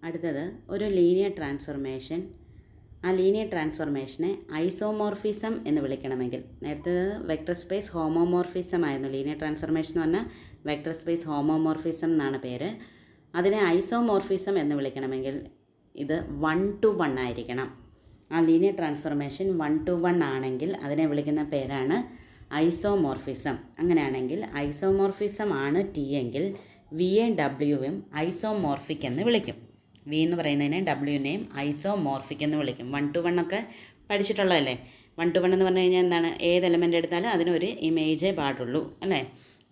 അടുത്തത് ഒരു linear transformation. ആ ലീനിയർ ട്രാൻസ്ഫോർമേഷനെ ഐസോമോർഫിസം എന്ന് വിളിക്കണമെങ്കിൽ, നേരത്തെ വെക്ടർ സ്പേസ് ഹോമോമോർഫിസം ആയിരുന്നു. ലീനിയർ ട്രാൻസ്ഫോർമേഷൻ എന്ന് പറഞ്ഞാൽ വെക്ടർ സ്പേസ് ഹോമോമോർഫിസം എന്നാണ് പേര്. അതിനെ ഐസോമോർഫിസം എന്ന് വിളിക്കണമെങ്കിൽ ഇത് 1:1 ആയിരിക്കണം. ആ ലീനിയർ ട്രാൻസ്ഫോർമേഷൻ 1:1 ആണെങ്കിൽ അതിനെ വിളിക്കുന്ന പേരാണ് ഐസോമോർഫിസം. അങ്ങനെയാണെങ്കിൽ ഐസോമോർഫിസം ആണ് ടി എങ്കിൽ വിയെ ഡബ്ല്യുവും ഐസോമോർഫിക് എന്ന് വിളിക്കും. വി എന്ന് പറയുന്നതിനെ ഡബ്ല്യുവിനെയും ഐസോമോർഫിക് എന്ന് വിളിക്കും. 1:1 ഒക്കെ പഠിച്ചിട്ടുള്ളതല്ലേ. 1:1 എന്ന് പറഞ്ഞു കഴിഞ്ഞാൽ എന്താണ്? ഏത് എലമെൻ്റ് എടുത്താലും അതിനൊരു ഇമേജേ പാടുള്ളൂ അല്ലേ.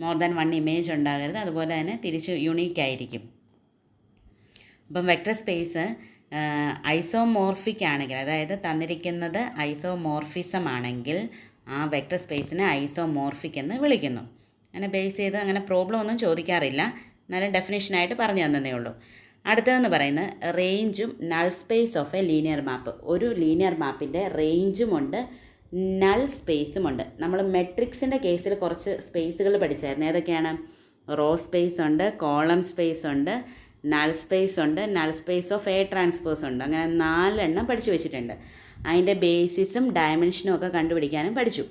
മോർ ദാൻ 1 ഇമേജ് ഉണ്ടാകരുത്. അതുപോലെ തന്നെ തിരിച്ച് യുണീക്ക് ആയിരിക്കും. അപ്പം വെക്ടർ സ്പേസ് ഐസോമോർഫിക് ആണെങ്കിൽ, അതായത് തന്നിരിക്കുന്നത് ഐസോമോർഫിസം ആണെങ്കിൽ ആ വെക്ടർ സ്പേസിനെ ഐസോമോർഫിക് എന്ന് വിളിക്കുന്നു. അങ്ങനെ ബേസ് ചെയ്ത് അങ്ങനെ പ്രോബ്ലം ഒന്നും ചോദിക്കാറില്ല, എന്നാലും ഡെഫിനേഷനായിട്ട് പറഞ്ഞു തന്നതേ ഉള്ളൂ. അടുത്തതെന്ന് പറയുന്നത് റേഞ്ചും null space of a linear map. ഒരു ലീനിയർ മാപ്പിൻ്റെ റേഞ്ചുമുണ്ട്, നൾ സ്പേസുമുണ്ട്. നമ്മൾ മെട്രിക്സിൻ്റെ കേസിൽ കുറച്ച് സ്പേസുകൾ പഠിച്ചായിരുന്നു. ഏതൊക്കെയാണ്? റോ സ്പേസ് ഉണ്ട്, കോളം സ്പേസ് ഉണ്ട്, നൾ സ്പേസ് ഉണ്ട്, null space of A transpose ഉണ്ട്. അങ്ങനെ 4 എണ്ണം പഠിച്ചു വെച്ചിട്ടുണ്ട്. അതിൻ്റെ ബേസിസും ഡയമെൻഷനും ഒക്കെ കണ്ടുപിടിക്കാനും പഠിച്ചു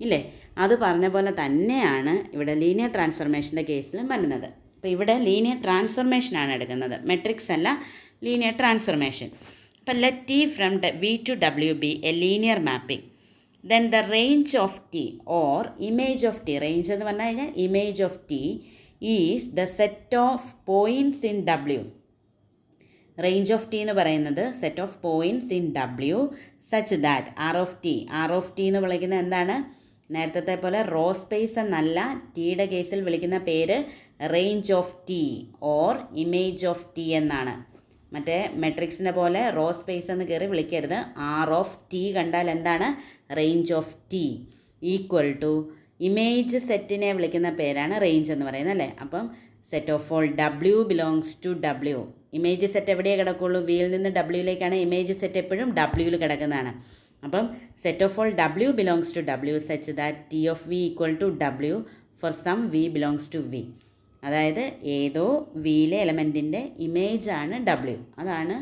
ഇല്ലേ. അത് പറഞ്ഞ പോലെ തന്നെയാണ് ഇവിടെ ലീനിയർ ട്രാൻസ്ഫോർമേഷൻ്റെ കേസിലും വരുന്നത്. അപ്പോൾ ഇവിടെ ലീനിയർ ട്രാൻസ്ഫോർമേഷനാണ് എടുക്കുന്നത്, മെട്രിക്സ് അല്ല, ലീനിയർ ട്രാൻസ്ഫോർമേഷൻ. അപ്പോൾ let T from V to W be a linear mapping. Then the range of T or image of T, range എന്ന് പറഞ്ഞു കഴിഞ്ഞാൽ image of T is the set of points in W. Range of T എന്ന് പറയുന്നത് set of points in W such that are of T എന്ന് വിളിക്കുന്നത് എന്താണ്? നേരത്തെ പോലെ റോ സ്പേസ് എന്നല്ല, ടിയുടെ കേസിൽ വിളിക്കുന്ന പേര് range of T or image of T എന്നാണ്. മറ്റേ മെട്രിക്സിനെ പോലെ റോ സ്പേസ് എന്ന് കയറി വിളിക്കരുത്. ആർ ഓഫ് ടി കണ്ടാൽ എന്താണ്? Range of T equal to image സെറ്റിനെ വിളിക്കുന്ന പേരാണ് റേഞ്ച് എന്ന് പറയുന്നത് അല്ലേ. അപ്പം set of all W belongs to W. Image set എവിടെയേ കിടക്കുള്ളൂ? വിയിൽ നിന്ന് ഡബ്ല്യൂയിലേക്കാണ്. ഇമേജ് സെറ്റ് എപ്പോഴും ഡബ്ല്യൂയിൽ കിടക്കുന്നതാണ്. അപ്പം set of all W belongs to W such that T of V equal to W for some V belongs to V. അതായത് ഏതോ വിയിലെ എലമെൻറ്റിൻ്റെ ഇമേജാണ് ഡബ്ല്യു. അതാണ്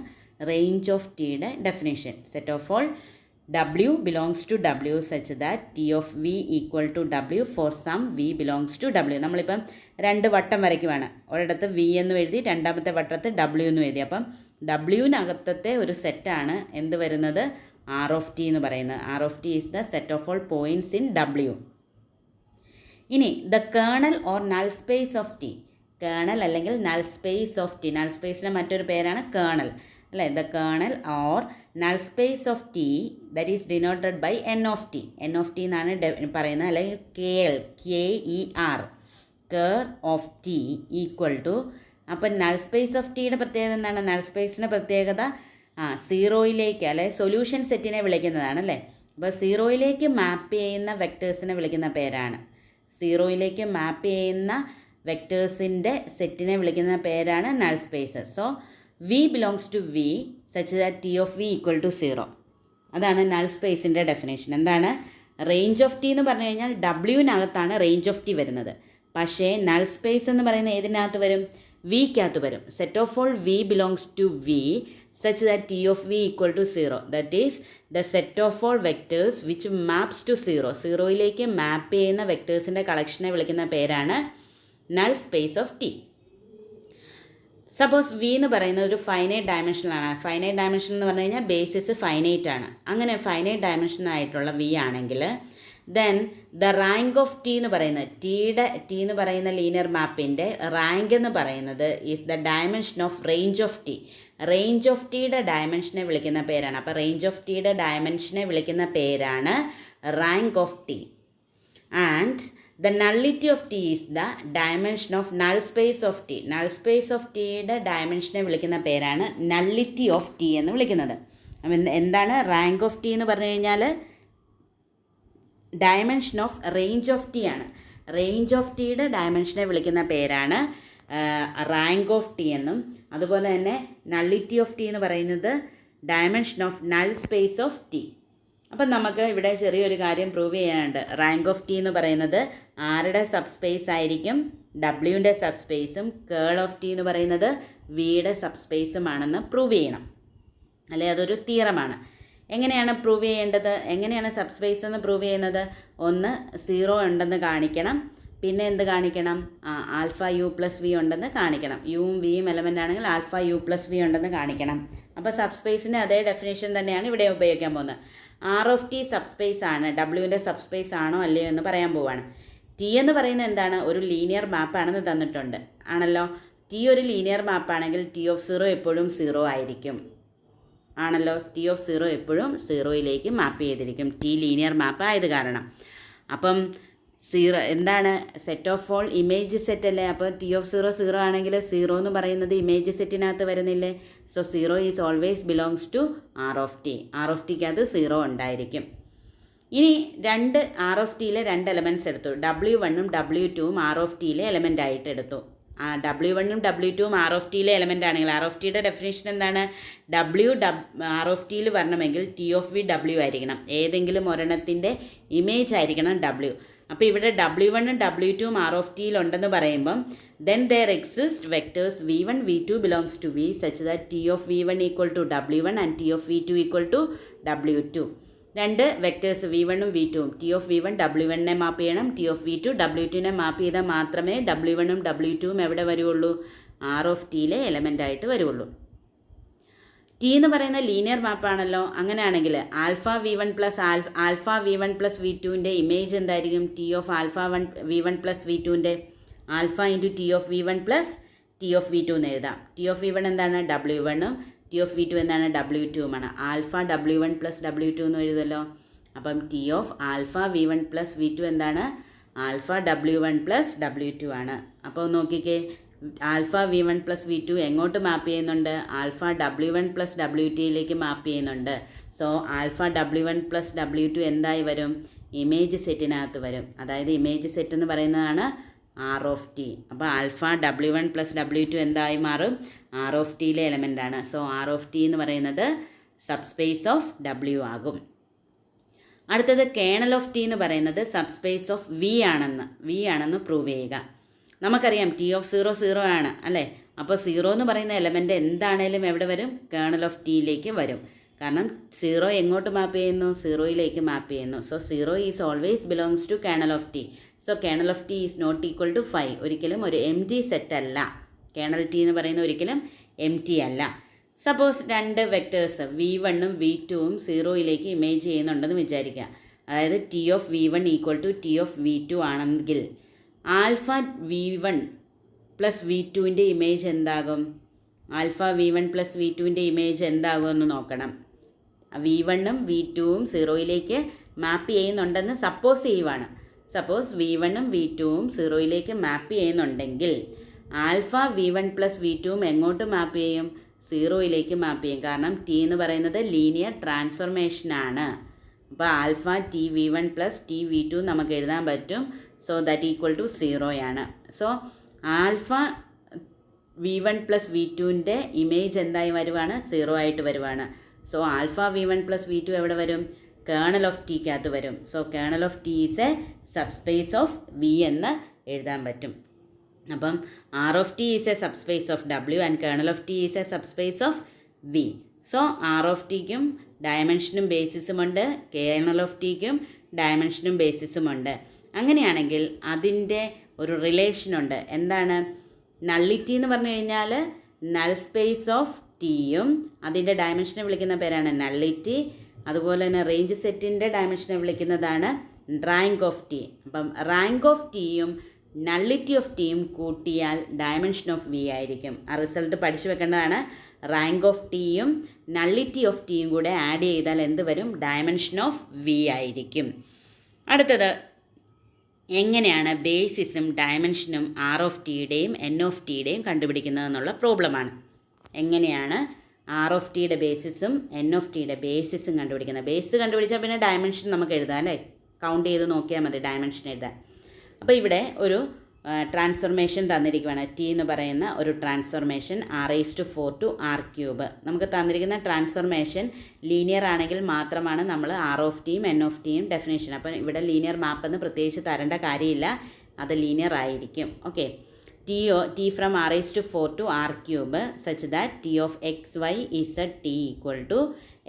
റേഞ്ച് ഓഫ് ടിയുടെ definition. Set of all W belongs to W such that T of V equal to W for some V belongs to W. നമ്മളിപ്പം 2 വട്ടം വരയ്ക്കുവാണ്. ഒരിടത്ത് വി എന്ന് എഴുതി, രണ്ടാമത്തെ വട്ടത്ത് ഡബ്ല്യു എന്ന് എഴുതി. അപ്പം ഡബ്ല്യുവിനകത്തത്തെ ഒരു സെറ്റാണ് എന്ത് വരുന്നത്? ആർ ഓഫ് ടി എന്ന് പറയുന്നത്. R of T is the set of all points in W. ഇനി the kernel or null space of T. Kernel അല്ലെങ്കിൽ null space of T, null സ്പേസിൻ്റെ മറ്റൊരു പേരാണ് കേണൽ അല്ലേ. The kernel or null space of T that is denoted by N of T. N of T എന്നാണ് പറയുന്നത്, അല്ലെങ്കിൽ KER ker of T equal to. അപ്പം null space of ടിയുടെ പ്രത്യേകത എന്താണ്? നൾ സ്പേസിൻ്റെ പ്രത്യേകത സീറോയിലേക്ക് അല്ലെ സൊല്യൂഷൻ സെറ്റിനെ വിളിക്കുന്നതാണ് അല്ലേ. അപ്പോൾ സീറോയിലേക്ക് മാപ്പ് ചെയ്യുന്ന വെക്ടേഴ്സിനെ വിളിക്കുന്ന പേരാണ്, സീറോയിലേക്ക് മാപ്പ് ചെയ്യുന്ന വെക്ടേഴ്സിൻ്റെ സെറ്റിനെ വിളിക്കുന്ന പേരാണ് null space. So V belongs to V such that T of V equal to 0. അതാണ് നൾ സ്പേസിൻ്റെ ഡെഫിനേഷൻ. എന്താണ്? റേഞ്ച് ഓഫ് ടി എന്ന് പറഞ്ഞു കഴിഞ്ഞാൽ ഡബ്ല്യുവിനകത്താണ് റേഞ്ച് ഓഫ് ടി വരുന്നത്. പക്ഷേ നൾ സ്പേസ് എന്ന് പറയുന്നത് ഏതിനകത്ത് വരും? വിക്കകത്ത് വരും. Set of all V belongs to V such that t of v equal to 0. That is the set of all vectors which maps to 0. സീറോയിലേക്ക് മാപ്പ് ചെയ്യുന്ന വെക്ടേഴ്സിൻ്റെ കളക്ഷനെ വിളിക്കുന്ന പേരാണ് null space of T. Suppose V എന്ന് പറയുന്നത് ഒരു ഫൈനൈറ്റ് ഡയമെൻഷനാണ്. ഫൈനൈറ്റ് ഡയമെൻഷൻ എന്ന് പറഞ്ഞു കഴിഞ്ഞാൽ basis finite ആണ്. അങ്ങനെ ഫൈനൈറ്റ് ഡയമെൻഷൻ ആയിട്ടുള്ള വി ആണെങ്കിൽ then the rank of T എന്ന് പറയുന്നത്, ടി എന്ന് പറയുന്ന ലീനിയർ മാപ്പിൻ്റെ റാങ്ക് എന്ന് പറയുന്നത് is the dimension of range of T. Range of ടിയുടെ ഡയമെൻഷനെ വിളിക്കുന്ന പേരാണ്. അപ്പോൾ റേഞ്ച് ഓഫ് ടിയുടെ ഡയമെൻഷനെ വിളിക്കുന്ന പേരാണ് rank of T. And the nullity of T is the dimension of null space of T. Null space of ടിയുടെ ഡയമെൻഷനെ വിളിക്കുന്ന പേരാണ് നള്ളിറ്റി ഓഫ് ടി എന്ന് വിളിക്കുന്നത്. അപ്പം എന്താണ് റാങ്ക് ഓഫ് ടി എന്ന് പറഞ്ഞു കഴിഞ്ഞാൽ? Dimension of range of T ആണ്. റേഞ്ച് ഓഫ് ടിയുടെ ഡയമെൻഷനെ വിളിക്കുന്ന പേരാണ് റാങ്ക് ഓഫ് ടി എന്നും. അതുപോലെ തന്നെ നള്ളിറ്റി ഓഫ് ടി എന്ന് പറയുന്നത് dimension of null space of T. അപ്പം നമുക്ക് ഇവിടെ ചെറിയൊരു കാര്യം പ്രൂവ് ചെയ്യാനുണ്ട്. റാങ്ക് ഓഫ് ടി എന്ന് പറയുന്നത് ആരുടെ സബ്സ്പേസ് ആയിരിക്കും? ഡബ്ല്യുവിൻ്റെ സബ്സ്പേസും കേൾ ഓഫ് ടി എന്ന് പറയുന്നത് വിയുടെ സബ്സ്പേസുമാണെന്ന് പ്രൂവ് ചെയ്യണം. അല്ലെ, അതൊരു തിയറമാണ്. എങ്ങനെയാണ് പ്രൂവ് ചെയ്യേണ്ടത്? എങ്ങനെയാണ് സബ്സ്പേസ് എന്ന് പ്രൂവ് ചെയ്യുന്നത്? ഒന്ന് 0 ഉണ്ടെന്ന് കാണിക്കണം. പിന്നെ എന്ത് കാണിക്കണം? ആൽഫ യു പ്ലസ് വി ഉണ്ടെന്ന് കാണിക്കണം. യുവും വിയും എലമെൻ്റ് ആണെങ്കിൽ ആൽഫ യു പ്ലസ് വി ഉണ്ടെന്ന് കാണിക്കണം. അപ്പോൾ സബ്സ്പേസിൻ്റെ അതേ ഡെഫിനേഷൻ തന്നെയാണ് ഇവിടെ ഉപയോഗിക്കാൻ പോകുന്നത്. ആർ ഓഫ് ടി സബ്സ്പേസ് ആണ്, ഡബ്ല്യുവിൻ്റെ സബ്സ്പേസ് ആണോ അല്ലയോ എന്ന് പറയാൻ പോവാണ്. ടി എന്ന് പറയുന്നത് എന്താണ്? ഒരു ലീനിയർ മാപ്പാണെന്ന് തന്നിട്ടുണ്ട്, ആണല്ലോ. ടി ഒരു ലീനിയർ മാപ്പാണെങ്കിൽ ടി ഓഫ് 0 എപ്പോഴും 0 ആയിരിക്കും, ആണല്ലോ. ടി ഓഫ് 0 എപ്പോഴും 0യിലേക്ക് മാപ്പ് ചെയ്തിരിക്കും, ടി ലീനിയർ മാപ്പ് ആയത് കാരണം. അപ്പം 0 എന്താണ്? Set of all image set അല്ലേ. അപ്പോൾ ടി ഓഫ് 0 0 ആണെങ്കിൽ 0 എന്ന് പറയുന്നത് ഇമേജ് സെറ്റിനകത്ത് വരുന്നില്ലേ. So 0 is always belongs to R of T. R of ടിക്കകത്ത് 0 ഉണ്ടായിരിക്കും. ഇനി ആർ ഓഫ് ടിയിലെ 2 എലമെൻറ്റ്സ് എടുത്തു. W1ഉം W2ഉം ആർ ഓഫ് ടിയിലെ എലമെൻ്റ് ആയിട്ട് എടുത്തു. W1ഉം W2ഉം ആർ ഓഫ് ടിയിലെ എലമെൻ്റ് ആണെങ്കിൽ ആർ ഓഫ് ടിയുടെ ഡെഫിനേഷൻ എന്താണ്? ആർ ഓഫ് ടിയിൽ വരണമെങ്കിൽ ടി ഓഫ് വി W ആയിരിക്കണം. ഏതെങ്കിലും ഒരെണ്ണത്തിൻ്റെ ഇമേജ് ആയിരിക്കണം W. അപ്പോൾ ഇവിടെ W1ഉം W2ഉം ആർ ഓഫ് ടിയിലുണ്ടെന്ന് പറയുമ്പം then there exist vectors v1 v2 belongs to v such that t of v1 equal to w1 and t of v2 equal to w2. 2 vectors v1ഉം v2ഉം t of v1 w1നെ map ചെയ്യണം, t of v2 w2നെ മാപ്പ് ചെയ്താൽ മാത്രമേ w1ഉം w2ഉം എവിടെ വരുള്ളൂ? R of ടിയിലെ element ആയിട്ട് വരുള്ളൂ. ടി എന്ന് പറയുന്ന ലീനിയർ മാപ്പാണല്ലോ. അങ്ങനെയാണെങ്കിൽ ആൽഫ v1 പ്ലസ് v2ൻ്റെ ഇമേജ് എന്തായിരിക്കും? T of alpha v1 plus v2ൻ്റെ alpha into T of v1 plus T of v2 എന്ന് എഴുതാം. ടി ഓഫ് v1 എന്താണ്? w1ഉം ടി ഓഫ് v2 എന്താണ്? w2ഉമാണ്. ആൽഫ w1 പ്ലസ് w2 എന്ന് എഴുതല്ലോ. അപ്പം T of alpha v1 plus v2 എന്താണ്? Alpha w1 plus w2 ആണ്. അപ്പോൾ നോക്കിക്കേ, ആൽഫ v1 പ്ലസ് v2 എങ്ങോട്ട് മാപ്പ് ചെയ്യുന്നുണ്ട്? ആൽഫ w1 പ്ലസ് w2യിലേക്ക് മാപ്പ് ചെയ്യുന്നുണ്ട്. So alpha w1 plus w2 എന്തായി വരും? ഇമേജ് സെറ്റിനകത്ത് വരും. അതായത് ഇമേജ് സെറ്റ് എന്ന് പറയുന്നതാണ് ആർ ഓഫ് ടി. അപ്പോൾ ആൽഫ w1 പ്ലസ് w2 എന്തായി മാറും? ആർ ഓഫ് ടിയിലെ എലമെൻ്റ് ആണ്. സോ ആർ ഓഫ് ടി എന്ന് പറയുന്നത് സബ്സ്പേസ് ഓഫ് w ആകും. അടുത്തത് കേണൽ ഓഫ് ടി എന്ന് പറയുന്നത് സബ്സ്പേസ് ഓഫ് വി ആണെന്ന് പ്രൂവ് ചെയ്യുക. നമുക്കറിയാം ടി ഓഫ് 0 0 ആണ് അല്ലേ. അപ്പോൾ 0 എന്ന് പറയുന്ന എലമെൻ്റ് എന്താണേലും എവിടെ വരും? കേണൽ ഓഫ് ടിയിലേക്ക് വരും. കാരണം 0 എങ്ങോട്ട് മാപ്പ് ചെയ്യുന്നു? 0യിലേക്ക് മാപ്പ് ചെയ്യുന്നു. So 0 is always belongs to kernel of T. So kernel of T is not equal to 5. ഒരിക്കലും ഒരു എം ടി സെറ്റ് അല്ല. കേണൽ ടി എന്ന് പറയുന്ന ഒരിക്കലും എം ടി അല്ല. സപ്പോസ് 2 വെക്ടേഴ്സ് v1ഉം v2ഉം 0യിലേക്ക് ഇമേജ് ചെയ്യുന്നുണ്ടെന്ന് വിചാരിക്കുക. അതായത് T of v1 equal to T of v2 ആണെങ്കിൽ ആൽഫ v1 പ്ലസ് v2ൻ്റെ ഇമേജ് എന്താകും? ആൽഫ v1 പ്ലസ് v2ൻ്റെ ഇമേജ് എന്താകുമെന്ന് നോക്കണം. v1ഉം v2ഉം 0യിലേക്ക് മാപ്പ് ചെയ്യുന്നുണ്ടെന്ന് സപ്പോസ് ചെയ്യുവാണ്. സപ്പോസ് v1ഉം v2ഉം 0യിലേക്ക് മാപ്പ് ചെയ്യുന്നുണ്ടെങ്കിൽ ആൽഫ v1 പ്ലസ് v2ഉം എങ്ങോട്ട് മാപ്പ് ചെയ്യും? 0യിലേക്ക് മാപ്പ് ചെയ്യും. കാരണം ടി എന്ന് പറയുന്നത് ലീനിയർ ട്രാൻസ്ഫോർമേഷനാണ്. അപ്പോൾ alpha T v1 plus T v2 നമുക്ക് എഴുതാൻ പറ്റും. സോ ദാറ്റ് ഈക്വൽ ടു 0 ആണ്. സോ ആൽഫ v1 പ്ലസ് v2ൻ്റെ ഇമേജ് എന്തായി വരുവാണ്? 0 ആയിട്ട് വരുവാണ്. So alpha v1 plus v2 എവിടെ വരും? കേണൽ ഓഫ് ടിക്കകത്ത് വരും. So kernel of T is a subspace of V എന്ന് എഴുതാൻ പറ്റും. അപ്പം R of T is a subspace of w and kernel of T is a subspace of V. So R of ടിക്കും ഡയമെൻഷനും ബേസിസുമുണ്ട്, kernel of ടിക്കും ഡയമെൻഷനും ബേസിസുമുണ്ട്. അങ്ങനെയാണെങ്കിൽ അതിൻ്റെ ഒരു റിലേഷനുണ്ട്. എന്താണ്? നള്ളിറ്റി എന്ന് പറഞ്ഞു കഴിഞ്ഞാൽ നൾ സ്പേസ് ഓഫ് ടിയും അതിൻ്റെ ഡയമെൻഷനെ വിളിക്കുന്ന പേരാണ് നള്ളിറ്റി. അതുപോലെ തന്നെ റേഞ്ച് സെറ്റിൻ്റെ ഡയമെൻഷനെ വിളിക്കുന്നതാണ് റാങ്ക് ഓഫ് ടി. അപ്പം റാങ്ക് ഓഫ് ടിയും നള്ളിറ്റി ഓഫ് ടിയും കൂട്ടിയാൽ ഡയമെൻഷൻ ഓഫ് വി ആയിരിക്കും. ആ റിസൾട്ട് പഠിച്ചു വെക്കേണ്ടതാണ്. റാങ്ക് ഓഫ് ടിയും നള്ളിറ്റി ഓഫ് ടിയും കൂടെ ആഡ് ചെയ്താൽ എന്ത് വരും? ഡയമെൻഷൻ ഓഫ് വി ആയിരിക്കും. അടുത്തത് എങ്ങനെയാണ് ബേസിസും ഡയമെൻഷനും ആർ ഓഫ് ടിയുടെയും എൻ ഓഫ് ടിയുടെയും കണ്ടുപിടിക്കുന്നതെന്നുള്ള പ്രോബ്ലമാണ്. എങ്ങനെയാണ് ആർ ഓഫ് ടിയുടെ ബേസിസും എൻ ഓഫ് ടിയുടെ ബേസിസും കണ്ടുപിടിക്കുന്നത്? ബേസ് കണ്ടുപിടിച്ചാൽ പിന്നെ ഡയമെൻഷൻ നമുക്ക് എഴുതാം അല്ലേ. കൗണ്ട് ചെയ്ത് നോക്കിയാൽ മതി ഡയമെൻഷൻ എഴുതാൻ. അപ്പോൾ ഇവിടെ ഒരു ട്രാൻസ്ഫോർമേഷൻ തന്നിരിക്കുകയാണ്. ടി എന്ന് പറയുന്ന ഒരു ട്രാൻസ്ഫോർമേഷൻ r⁴ to r³. നമുക്ക് തന്നിരിക്കുന്ന ട്രാൻസ്ഫോർമേഷൻ ലീനിയർ ആണെങ്കിൽ മാത്രമാണ് നമ്മൾ ആർ ഓഫ് ടിയും എൻ ഓഫ് ടിയും ഡെഫിനേഷൻ. അപ്പം ഇവിടെ ലീനിയർ മാപ്പ് എന്ന് പ്രത്യേകിച്ച് തരേണ്ട കാര്യമില്ല, അത് ലീനിയർ ആയിരിക്കും. Okay, T from r⁴ to r³ such that T of X Y Z T equal to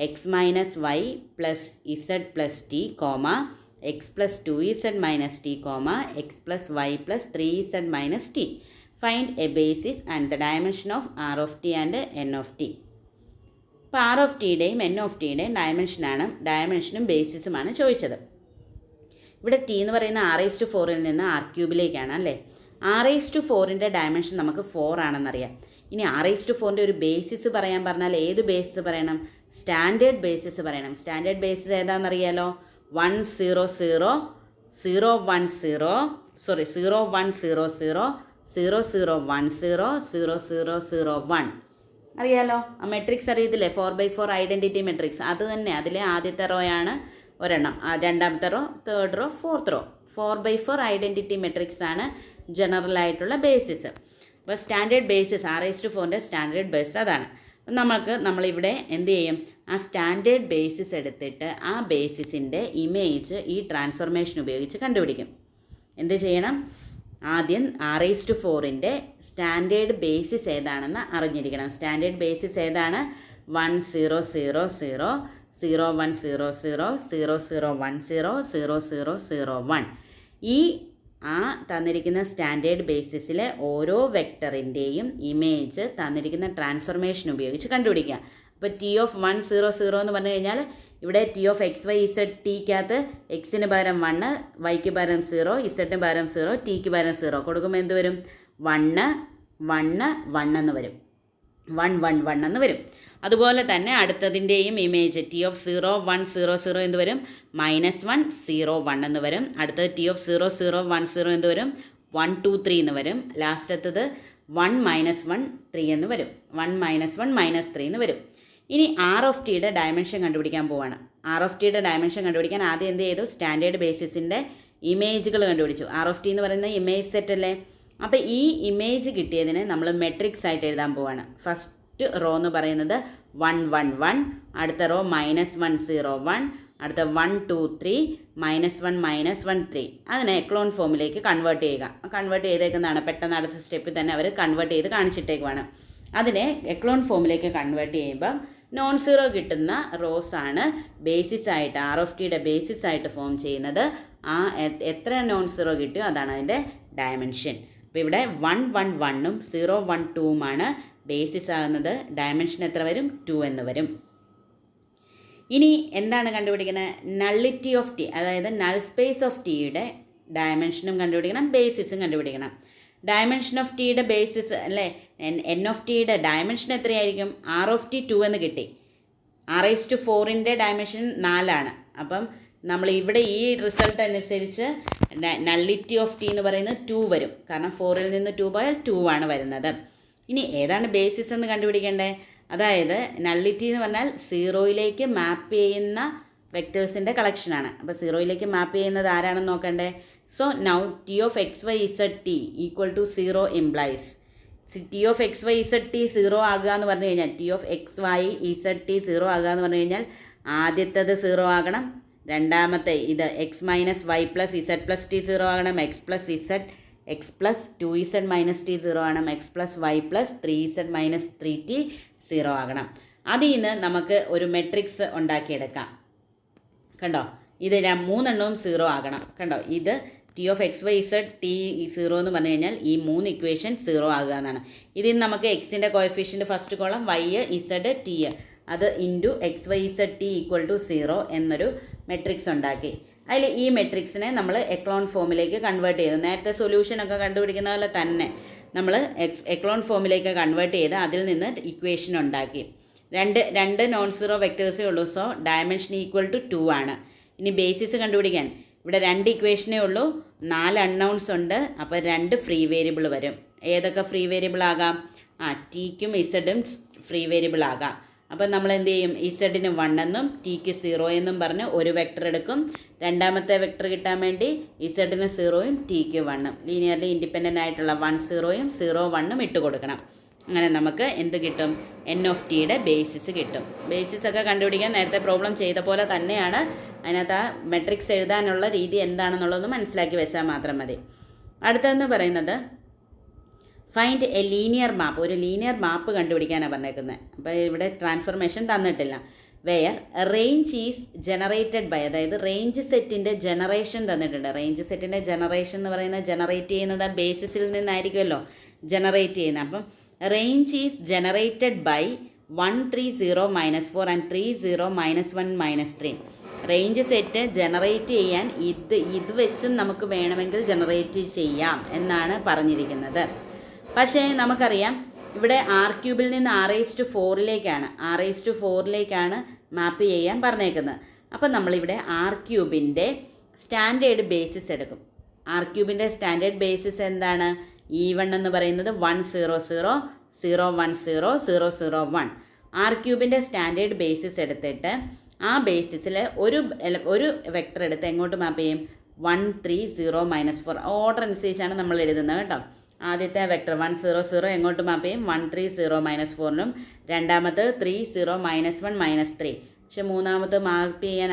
X minus Y plus Z plus T comma x plus 2z minus t, comma x plus y plus 3z minus t. Find a basis and the dimension of r of t and n of t. അപ്പോൾ R of ടിയുടെയും N of ടിയുടെയും ഡയമെൻഷനും ബേസിസുമാണ് ചോദിച്ചത്. ഇവിടെ T എന്ന് പറയുന്ന r⁴ നിന്ന് r³ അല്ലേ. r⁴ dimension നമുക്ക് 4 ആണെന്നറിയാം. ഇനി r⁴ ഒരു ബേസിസ് പറയാൻ പറഞ്ഞാൽ ഏത് ബേസിസ് പറയണം? സ്റ്റാൻഡേർഡ് ബേസിസ് പറയണം. സ്റ്റാൻഡേർഡ് ബേസിസ് ഏതാണെന്നറിയാലോ? 1 0 0 0 1 0 സോറി 0 1 0 0 0 0 1 0 0 0 0 1 അറിയാലോ. ആ മെട്രിക്സ് അറിയത്തില്ലേ? 4x4 identity matrix. അത് തന്നെ, അതിലെ ആദ്യത്തെ റോ ആണ് ഒരെണ്ണം, രണ്ടാമത്തെ row, third row, fourth row. 4x4 identity matrix ആണ് ജനറൽ ആയിട്ടുള്ള ബേസിസ്. അപ്പോൾ standard basis r⁴ standard base അതാണ്. നമ്മളിവിടെ എന്ത് ചെയ്യും? ആ സ്റ്റാൻഡേർഡ് ബേസിസ് എടുത്തിട്ട് ആ ബേസിസിൻ്റെ ഇമേജ് ഈ ട്രാൻസ്ഫോർമേഷൻ ഉപയോഗിച്ച് കണ്ടുപിടിക്കും. എന്ത് ചെയ്യണം? ആദ്യം r⁴ സ്റ്റാൻഡേർഡ് ബേസിസ് ഏതാണെന്ന് അറിഞ്ഞിരിക്കണം. സ്റ്റാൻഡേർഡ് ബേസിസ് ഏതാണ്? 1 0 0 0 0 1 0 0 0 0 1 0 0 0 0 1. ഈ തന്നിരിക്കുന്ന സ്റ്റാൻഡേർഡ് ബേസിസിലെ ഓരോ വെക്ടറിൻ്റെയും ഇമേജ് തന്നിരിക്കുന്ന ട്രാൻസ്ഫോർമേഷൻ ഉപയോഗിച്ച് കണ്ടുപിടിക്കുക. അപ്പോൾ ടി ഓഫ് 1 0 0 എന്ന് പറഞ്ഞു കഴിഞ്ഞാൽ ഇവിടെ T of X Y Z ടിക്കകത്ത് എക്സിന് പകരം 1, വൈക്ക് പകരം 0, ഇസഡിന് പകരം 0, ടിക്ക് പകരം 0 കൊടുക്കുമ്പോൾ എന്ത് വരും? 1 1 1 എന്ന് വരും. 1 1 1 എന്ന് വരും. അതുപോലെ തന്നെ അടുത്തതിൻ്റെയും ഇമേജ് ടി ഓഫ് 0 1 0 0 എന്ത് വരും? -1 0 1 എന്ന് വരും. അടുത്തത് ടി ഓഫ് 0 0 1 0 എന്ത് വരും? 1 2 3 എന്ന് വരും. ലാസ്റ്റത്തത് 1 -1 3 എന്ന് വരും. 1 -1 -3 എന്ന് വരും. ഇനി ആർ ഓഫ് ടിയുടെ ഡയമെൻഷൻ കണ്ടുപിടിക്കാൻ പോവാണ്. ആർ ഓഫ് ടിയുടെ ഡയമെൻഷൻ കണ്ടുപിടിക്കാൻ ആദ്യം എന്ത് ചെയ്തു? സ്റ്റാൻഡേർഡ് ബേസിസിൻ്റെ ഇമേജുകൾ കണ്ടുപിടിച്ചു. ആർ ഓഫ് ടി എന്ന് പറയുന്നത് ഇമേജ് സെറ്റ് അല്ലേ. അപ്പോൾ ഈ ഇമേജ് കിട്ടിയതിനെ നമ്മൾ മെട്രിക്സ് ആയിട്ട് എഴുതാൻ പോവാണ്. ഫസ്റ്റ് റോ എന്ന് പറയുന്നത് 1 1 1, അടുത്ത റോ -1 0 1, അടുത്ത 1 2 3 -1 -1 3. അതിനെ എക്ലോൺ ഫോമിലേക്ക് കൺവേർട്ട് ചെയ്യുക. കൺവേർട്ട് ചെയ്തേക്കുന്നതാണ്, പെട്ടെന്ന് അടുത്ത സ്റ്റെപ്പിൽ തന്നെ അവർ കൺവേർട്ട് ചെയ്ത് കാണിച്ചിട്ടേക്കുവാണ്. അതിനെ എക്ലോൺ ഫോമിലേക്ക് കൺവേർട്ട് ചെയ്യുമ്പം നോൺ സീറോ കിട്ടുന്ന റോസ് ആണ് ബേസിസ് ആയിട്ട്, ആർ ഓഫ് ടിയുടെ ബേസിസ് ആയിട്ട് ഫോം ചെയ്യുന്നത്. ആ എത്ര നോൺ സീറോ കിട്ടിയോ അതാണ് അതിൻ്റെ ഡയമെൻഷൻ. അപ്പോൾ ഇവിടെ 1 1 1ഉം 0 1 2ഉമാണ് ബേസിസ് ആകുന്നത്. ഡയമെൻഷൻ എത്ര വരും? 2 എന്ന് വരും. ഇനി എന്താണ് കണ്ടുപിടിക്കുന്നത്? നള്ളിറ്റി ഓഫ് ടി, അതായത് നൾ സ്പേസ് ഓഫ് ടിയുടെ ഡയമെൻഷനും കണ്ടുപിടിക്കണം, ബേസിസും കണ്ടുപിടിക്കണം. ഡയമെൻഷൻ ഓഫ് ടിയുടെ ബേസിസ് അല്ലേ, എൻ ഓഫ് ടിയുടെ ഡയമെൻഷൻ എത്രയായിരിക്കും? ആർ ഓഫ് ടി 2 എന്ന് കിട്ടി. r⁴ dimension 4ആണ്. അപ്പം നമ്മൾ ഇവിടെ ഈ റിസൾട്ട് അനുസരിച്ച് നള്ളിറ്റി ഓഫ് ടി എന്ന് പറയുന്നത് 2 വരും. കാരണം 4ൽ നിന്ന് 2 പോയാൽ 2 ആണ് വരുന്നത്. ഇനി ഏതാണ് ബേസിസ് എന്ന് കണ്ടുപിടിക്കേണ്ടേ? അതായത് നള്ളിറ്റി എന്ന് പറഞ്ഞാൽ 0യിലേക്ക് മാപ്പ് ചെയ്യുന്ന വെക്ടേഴ്സിൻ്റെ കളക്ഷനാണ്. അപ്പോൾ 0യിലേക്ക് മാപ്പ് ചെയ്യുന്നത് ആരാണെന്ന് നോക്കണ്ടേ? So now T of X Y Z T equal to 0 implies T of X Y Z T 0 ആകുക എന്ന് പറഞ്ഞു കഴിഞ്ഞാൽ, T of X Y Z T 0 ആകുക എന്ന് പറഞ്ഞു കഴിഞ്ഞാൽ ആദ്യത്തത് 0 ആകണം, രണ്ടാമത്തെ ഇത് X minus Y plus Z plus T 0 ആകണം, X plus Z X plus 2z minus T 0 ആണ്, X plus Y plus 3z minus 3t 0 ആകണം. അതിൽ നിന്ന് നമുക്ക് ഒരു മെട്രിക്സ് ഉണ്ടാക്കിയെടുക്കാം. കണ്ടോ, ഇത് 3 0 ആകണം. കണ്ടോ, ഇത് T of X Y Z T 0 എന്ന് പറഞ്ഞു കഴിഞ്ഞാൽ ഈ 3 ഇക്വേഷൻ 0 ആകുക എന്നാണ്. ഇതിൽ നമുക്ക് എക്സിൻ്റെ coefficient first column, Y Z T അത് into X Y Z T equal to 0 എന്നൊരു മെട്രിക്സ് ഉണ്ടാക്കി. അതിൽ ഈ മെട്രിക്സിനെ നമ്മൾ എക്ലോൺ ഫോമിലേക്ക് കൺവേർട്ട് ചെയ്തു. നേരത്തെ സൊല്യൂഷനൊക്കെ കണ്ടുപിടിക്കുന്ന പോലെ തന്നെ നമ്മൾ എക്ലോൺ ഫോമിലേക്ക് കൺവേർട്ട് ചെയ്ത് അതിൽ നിന്ന് ഇക്വേഷൻ ഉണ്ടാക്കി. രണ്ട് നോൺ സീറോ വെക്ടേഴ്സേ ഉള്ളൂ. സോ ഡയമെൻഷൻ ഈക്വൽ ടു 2 ആണ്. ഇനി ബേസിസ് കണ്ടുപിടിക്കാൻ ഇവിടെ 2 ഇക്വേഷനേ ഉള്ളൂ, 4 അൺനൗൺസ് ഉണ്ട്. അപ്പോൾ 2 ഫ്രീ വേരിയബിൾ വരും. ഏതൊക്കെ ഫ്രീ വേരിയബിൾ ആകാം? ടിക്കും ഇസഡും ഫ്രീ വേരിയബിൾ ആകാം. അപ്പം നമ്മൾ എന്ത് ചെയ്യും, ഇസഡിന് 1 എന്നും ടിക്ക് 0 എന്നും പറഞ്ഞ് ഒരു വെക്ടർ എടുക്കും. രണ്ടാമത്തെ വെക്ടർ കിട്ടാൻ വേണ്ടി ഇസഡിന് 0യും ടിക്ക് 1ഉം ലീനിയർലി ഇൻഡിപെൻഡൻ്റ് ആയിട്ടുള്ള 1 0യും 0 1ഉം ഇട്ട് കൊടുക്കണം. അങ്ങനെ നമുക്ക് എന്ത് കിട്ടും, എൻ ഓഫ് ടിയുടെ ബേസിസ് കിട്ടും. ബേസിസ് ഒക്കെ കണ്ടുപിടിക്കാൻ നേരത്തെ പ്രോബ്ലം ചെയ്ത പോലെ തന്നെയാണ്. അതിനകത്ത് ആ മെട്രിക്സ് എഴുതാനുള്ള രീതി എന്താണെന്നുള്ളതൊന്ന് മനസ്സിലാക്കി വെച്ചാൽ മാത്രം മതി. അടുത്തതെന്ന് പറയുന്നത് ഫൈൻഡ് എ ലീനിയർ മാപ്പ്. ഒരു ലീനിയർ മാപ്പ് കണ്ടുപിടിക്കാനാണ് പറഞ്ഞേക്കുന്നത്. അപ്പോൾ ഇവിടെ ട്രാൻസ്ഫോർമേഷൻ തന്നിട്ടില്ല. Where range is generated by, അതായത് റേഞ്ച് സെറ്റിൻ്റെ ജനറേഷൻ തന്നിട്ടുണ്ട്. റേഞ്ച് സെറ്റിൻ്റെ ജനറേഷൻ എന്ന് പറയുന്നത് ജനറേറ്റ് ചെയ്യുന്നത് ആ ബേസിസിൽ നിന്നായിരിക്കുമല്ലോ ജനറേറ്റ് ചെയ്യുന്നത്. അപ്പം range is generated by 1 3 0 -4 and 3 0 -1 -3. Range set generate ചെയ്യാൻ ഇത് വെച്ചും നമുക്ക് വേണമെങ്കിൽ ജനറേറ്റ് ചെയ്യാം എന്നാണ് പറഞ്ഞിരിക്കുന്നത്. പക്ഷേ നമുക്കറിയാം ഇവിടെ R³ നിന്ന് R⁴ മാപ്പ് ചെയ്യാൻ പറഞ്ഞേക്കുന്നത്. അപ്പം നമ്മളിവിടെ R³ സ്റ്റാൻഡേർഡ് ബേസിസ് എടുക്കും. R³ സ്റ്റാൻഡേർഡ് ബേസിസ് എന്താണ്? E1 എന്ന് പറയുന്നത് 1 0 0 0 1 0 0 0 1. R³ സ്റ്റാൻഡേർഡ് ബേസിസ് എടുത്തിട്ട് ആ ബേസിസിൽ ഒരു വെക്ടർ എടുത്ത് എങ്ങോട്ട് മാപ്പ് ചെയ്യും? 1 3 0 -4. ഓർഡർ അനുസരിച്ചാണ് നമ്മൾ എഴുതുന്നത് കേട്ടോ. ആദ്യത്തെ വെക്ടർ 1 0 0 എങ്ങോട്ട് മാപ്പ് ചെയ്യും? 1 3 0 -4നും രണ്ടാമത് 3 0 -1 -3. പക്ഷെ മൂന്നാമത് മാപ്പ് ചെയ്യാൻ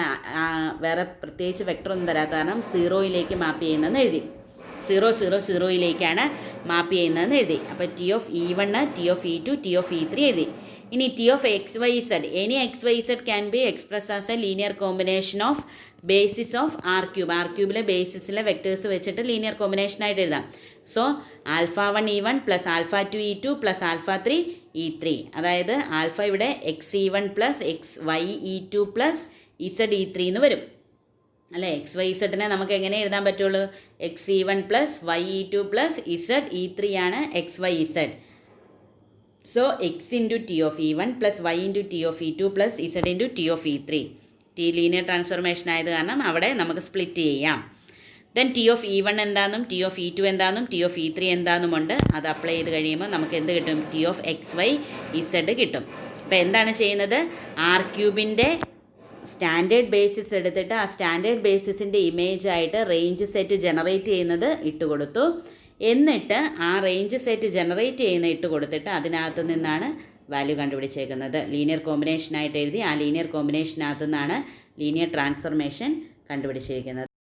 വേറെ പ്രത്യേകിച്ച് വെക്ടർ ഒന്നും തരാത്ത കാരണം 0യിലേക്ക് മാപ്പ് ചെയ്യുന്നതെന്ന് എഴുതി. 0 0 0യിലേക്കാണ് മാപ്പ് ചെയ്യുന്നതെന്ന് എഴുതി. അപ്പോൾ T of E1, T of E2, T of E3 എഴുതി. ഇനി T of XYZ, any XYZ can be express as a linear combination of basis of R³. R³ ബേസിസിലെ വെക്ടേഴ്സ് വെച്ചിട്ട് ലീനിയർ കോമ്പിനേഷനായിട്ട് എഴുതാം. So α1 E1 plus α2 E2 plus α3 E3. അതായത് alpha ഇവിടെ XE1 plus XY E2 plus ZE3 എന്ന് വരും അല്ലേ. XYZനെ നമുക്ക് എങ്ങനെ എഴുതാൻ പറ്റുള്ളൂ? XE1 plus YE2 plus ZE3 ആണ് XYZ. So X into T of E1 plus Y into T of E2 plus Z into T of E3. T linear transformation ആയത് കാരണം അവിടെ നമുക്ക് സ്പ്ലിറ്റ് ചെയ്യാം. ദെൻ ടി ഓഫ് E1 എന്താണെന്നും T of E2 എന്താണെന്നും T of E3 എന്താണെന്നുമുണ്ട്. അത് apply ചെയ്ത് കഴിയുമ്പോൾ നമുക്ക് എന്ത് കിട്ടും? ടി ഓഫ് XYZ കിട്ടും. അപ്പോൾ എന്താണ് ചെയ്യുന്നത്? R³ സ്റ്റാൻഡേർഡ് ബേസിസ് എടുത്തിട്ട് ആ സ്റ്റാൻഡേർഡ് ബേസിസിൻ്റെ ഇമേജായിട്ട് റേഞ്ച് സെറ്റ് ജനറേറ്റ് ചെയ്യുന്നത് ഇട്ട് കൊടുത്തു. എന്നിട്ട് ആ റേഞ്ച് സെറ്റ് ജനറേറ്റ് ചെയ്യുന്ന ഇട്ട് കൊടുത്തിട്ട് അതിനകത്ത് നിന്നാണ് വാല്യൂ കണ്ടുപിടിച്ചേക്കുന്നത്. ലീനിയർ കോമ്പിനേഷനായിട്ട് എഴുതി ആ ലീനിയർ കോമ്പിനേഷനകത്തു നിന്നാണ് ലീനിയർ ട്രാൻസ്ഫോർമേഷൻ കണ്ടുപിടിച്ചിരിക്കുന്നത്.